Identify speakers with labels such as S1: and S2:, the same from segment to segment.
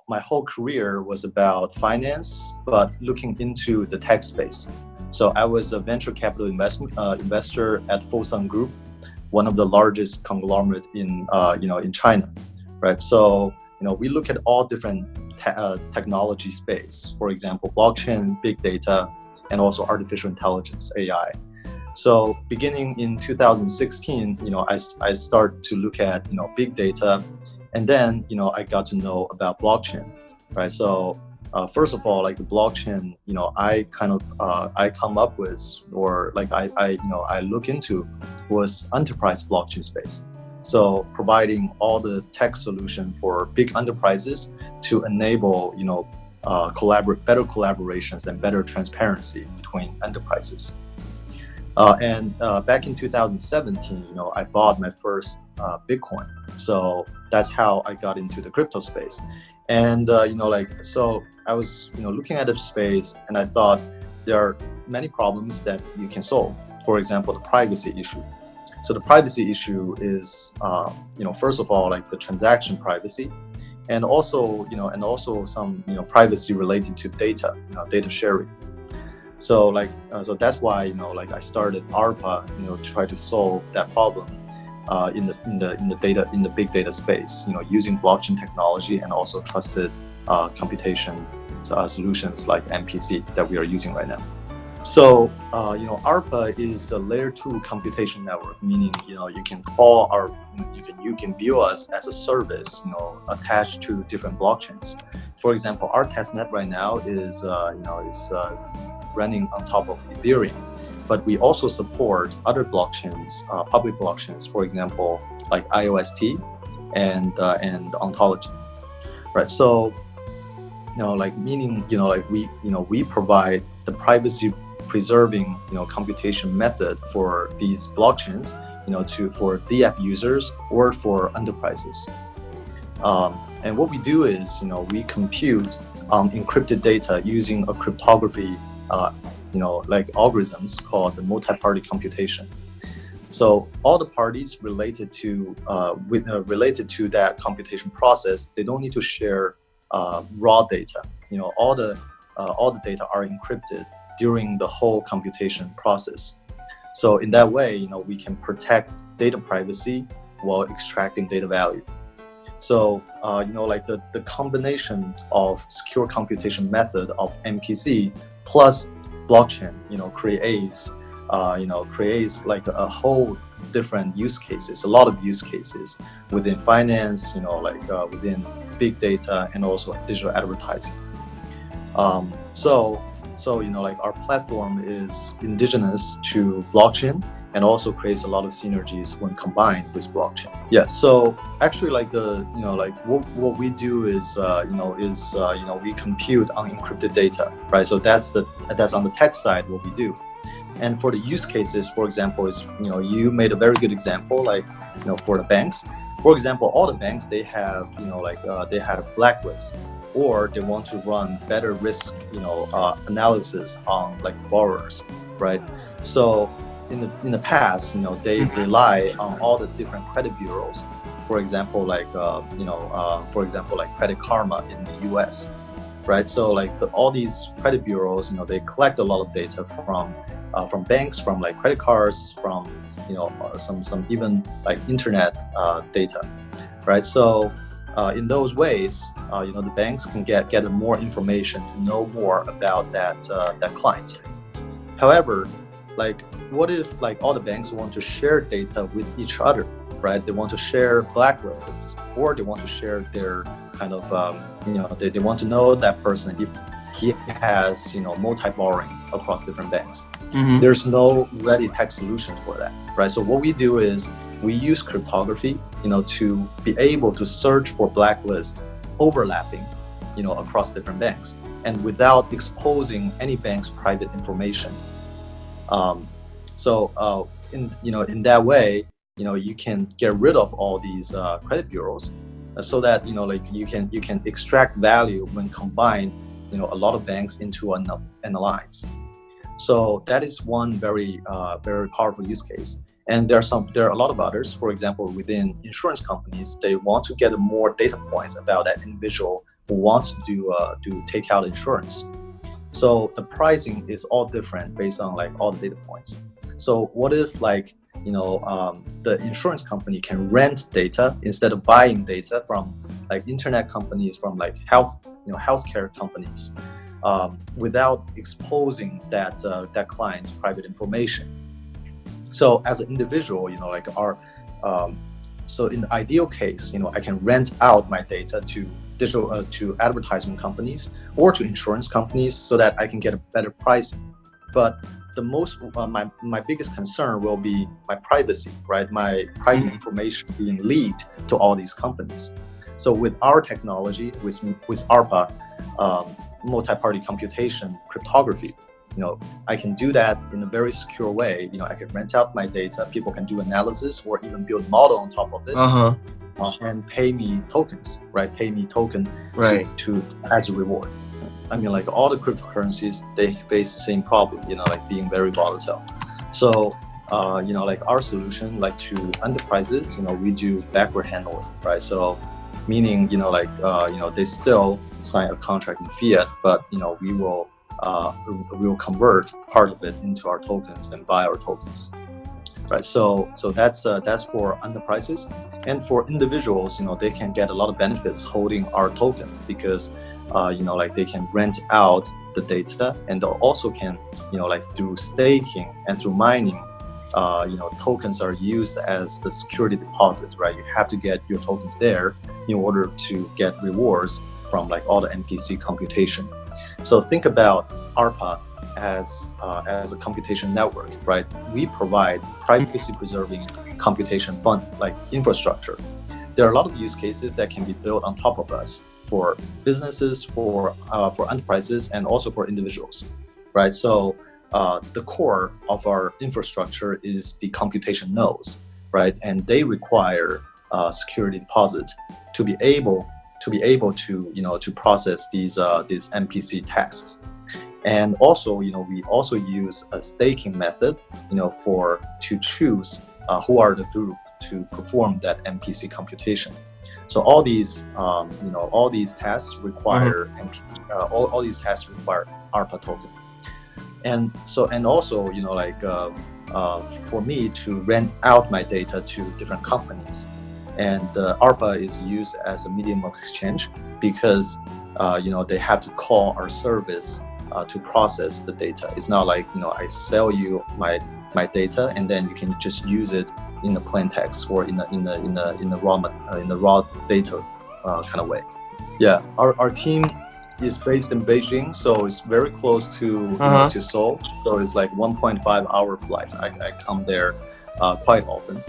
S1: my whole career was about finance, but looking into the tech space. So I was a venture capital investor at Fosun Group, one of the largest conglomerate in in China, right? So we look at all different technology space. For example, blockchain, big data, and also artificial intelligence, AI. So beginning in 2016, I start to look at big data, and then I got to know about blockchain, right? So first of all, like the blockchain, I come up with, or like I look into, was enterprise blockchain space. So providing all the tech solution for big enterprises to enable better collaborations and better transparency between enterprises. And back in 2017, I bought my first Bitcoin. So that's how I got into the crypto space. And so I was looking at the space, and I thought there are many problems that you can solve. For example, the privacy issue. So the privacy issue is first of all, like the transaction privacy, and also some privacy related to data, data sharing. So so that's why I started ARPA, to try to solve that problem in the big data space, using blockchain technology and also trusted computation solutions like MPC that we are using right now. So ARPA is a layer 2 computation network, meaning you can call you can view us as a service attached to different blockchains. For example, our testnet right now is running on top of Ethereum, but we also support other blockchains, public blockchains, for example, like IOST and Ontology, right? So meaning we provide the privacy preserving computation method for these blockchains for DApp users or for enterprises. And what we do is we compute encrypted data using a cryptography algorithms called the multi-party computation. So all the parties related to that computation process, they don't need to share raw data. All the data are encrypted during the whole computation process. So in that way, we can protect data privacy while extracting data value. So the combination of secure computation method of MPC plus blockchain, creates like a whole different use cases, a lot of use cases within finance, within big data and also digital advertising. So our platform is indigenous to blockchain and also creates a lot of synergies when combined with blockchain. Yeah. So actually, what we do is we compute on encrypted data, right? So that's on the tech side what we do. And for the use cases, for example, is you made a very good example, for the banks. For example, all the banks, they have they had a blacklist, or they want to run better risk analysis on the borrowers, right? So in the past, they rely on all the different credit bureaus. For example, Credit Karma in the U.S., right? So all these credit bureaus, they collect a lot of data from banks, from credit cards, from some even internet data, right? So in those ways, the banks can get more information to know more about that client. However, what if all the banks want to share data with each other, right? They want to share blacklists, or they want to share their they want to know that person if he has multi-borrowing across different banks. Mm-hmm. There's no ready tech solution for that, right? So what we do is we use cryptography, to be able to search for blacklist overlapping, across different banks, and without exposing any bank's private information. In that way, you can get rid of all these credit bureaus, so that you can extract value when combine a lot of banks into an alliance. So that is one very powerful use case. And there are a lot of others. For example, within insurance companies, they want to get more data points about that individual who wants to do take out insurance. So the pricing is all different based on like all the data points. So what if like the insurance company can rent data instead of buying data from like internet companies, from like healthcare companies, without exposing that client's private information. So as an individual, so in the ideal case, I can rent out my data to to advertisement companies or to insurance companies so that I can get a better pricing. But the most my biggest concern will be my privacy, right? My private information being leaked to all these companies. So with our technology, with ARPA, multi-party computation cryptography, I can do that in a very secure way. I can rent out my data. People can do analysis or even build model on top of it, and pay me tokens, right? Pay me token to as a reward. I mean, like all the cryptocurrencies, they face the same problem, like being very volatile. So, like our solution, like to enterprises, we do backward handling, right? So, meaning, they still sign a contract in fiat, but we will convert part of it into our tokens and buy our tokens, right? So that's for enterprises, and for individuals, they can get a lot of benefits holding our token because like they can rent out the data, and they also can like through staking and through mining, tokens are used as the security deposit, right? You have to get your tokens there in order to get rewards from like all the NPC computation. So think about ARPA as a computation network, right? We provide privacy-preserving computation fund, like infrastructure. There are a lot of use cases that can be built on top of us for businesses, for enterprises, and also for individuals, right? So the core of our infrastructure is the computation nodes, right? And they require security deposit to be able to process these NPC tasks. And also, we also use a staking method, to choose who are the group to perform that NPC computation. So all these tasks require all these tasks require ARPA token. And also, for me to rent out my data to different companies, and ARPA is used as a medium of exchange because they have to call our service to process the data. It's not like I sell you my data and then you can just use it in the plain text or in the raw data kind of way. Yeah, our team is based in Beijing, so it's very close to to Seoul. So it's like 1.5-hour flight. I come there quite often.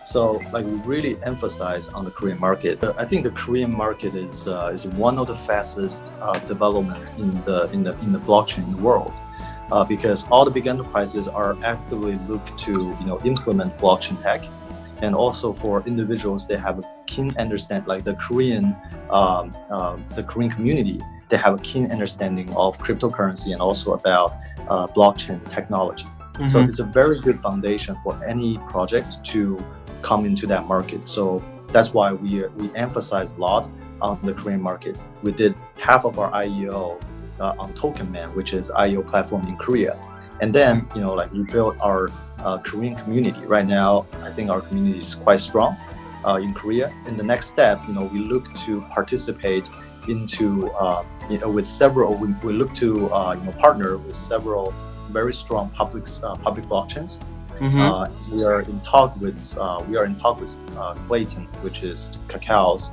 S1: So like we really emphasize on the Korean market. I think the Korean market is one of the fastest development in the blockchain in the world, because all the big enterprises are actively look to implement blockchain tech, and also for individuals they have a keen understand, like the Korean community, they have a keen understanding of cryptocurrency and also about blockchain technology. So it's a very good foundation for any project to come into that market. So that's why we emphasize a lot on the Korean market. We did half of our IEO on Token Man, which is IEO platform in Korea, and then we built our Korean community. Right now, I think our community is quite strong in Korea. In the next step, we look to participate into with several. We look to partner with several very strong public blockchains. We are in talk with Clayton, which is Kakao's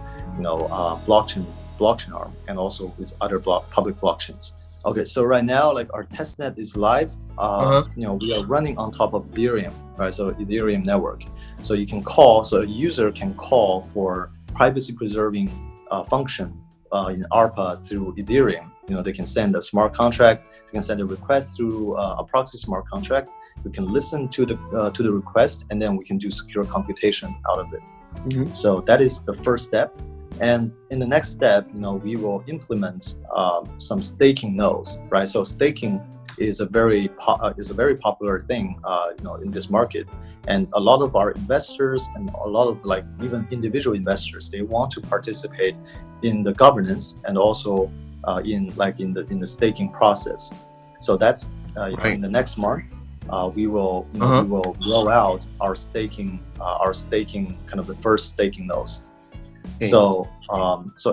S1: blockchain arm, and also with other public blockchains. Okay, so right now, like our testnet is live. We are running on top of Ethereum, right? So Ethereum network. So you can call. So a user can call for privacy preserving function in ARPA through Ethereum. They can send a smart contract. They can send a request through a proxy smart contract. We can listen to the request, and then we can do secure computation out of it. So that is the first step. And in the next step, we will implement some staking nodes, right? So staking is a very popular thing, in this market. And a lot of our investors and a lot of like even individual investors, they want to participate in the governance and also in the staking process. So that's in the next month. We will roll out our staking kind of the first staking nodes. Okay. So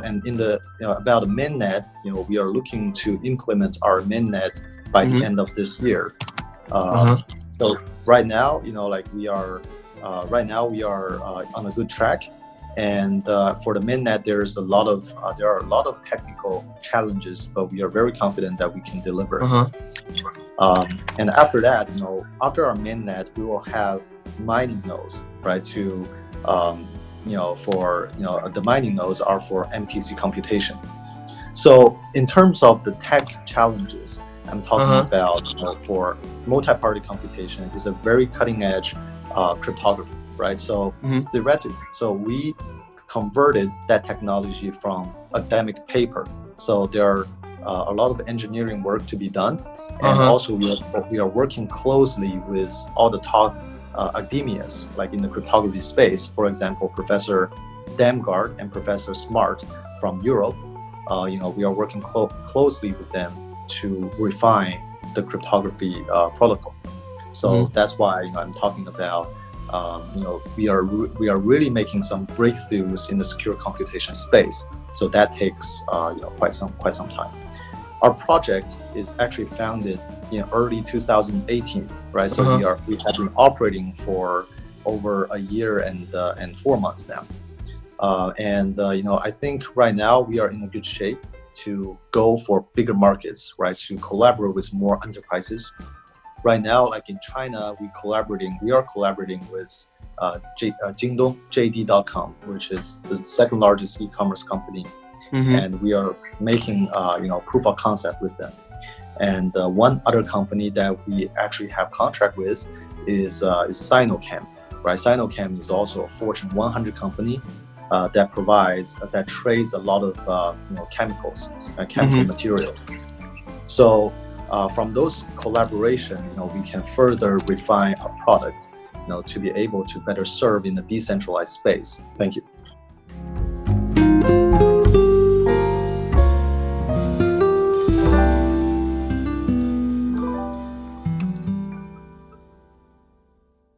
S1: and in the about the mainnet, we are looking to implement our mainnet by the end of this year. So right now, we are on a good track. And for the mainnet, there are a lot of technical challenges, but we are very confident that we can deliver. And after that, after our mainnet, we will have mining nodes, right? The mining nodes are for MPC computation. So in terms of the tech challenges, I'm talking about for multi-party computation is a very cutting-edge cryptography, right? So theoretically, so we converted that technology from academic paper. So there are a lot of engineering work to be done, and also we are working closely with all the top academias, like in the cryptography space. For example, Professor Damgard and Professor Smart from Europe. We are working closely with them to refine the cryptography protocol. So that's why I'm talking about we are really making some breakthroughs in the secure computation space. So that takes quite some time. Our project is actually founded in early 2018, right? So we have been operating for over a year and 4 months now. I think right now we are in a good shape to go for bigger markets, right? To collaborate with more enterprises. Right now, like in China, we are collaborating with Jingdong, JD.com, which is the second largest e-commerce company. And we are making proof of concept with them. And one other company that we actually have contract with is Sinochem, right? Sinochem is also a Fortune 100 company that trades a lot of chemicals and chemical materials. So from those collaboration, we can further refine our product, to be able to better serve in the decentralized space. Thank you.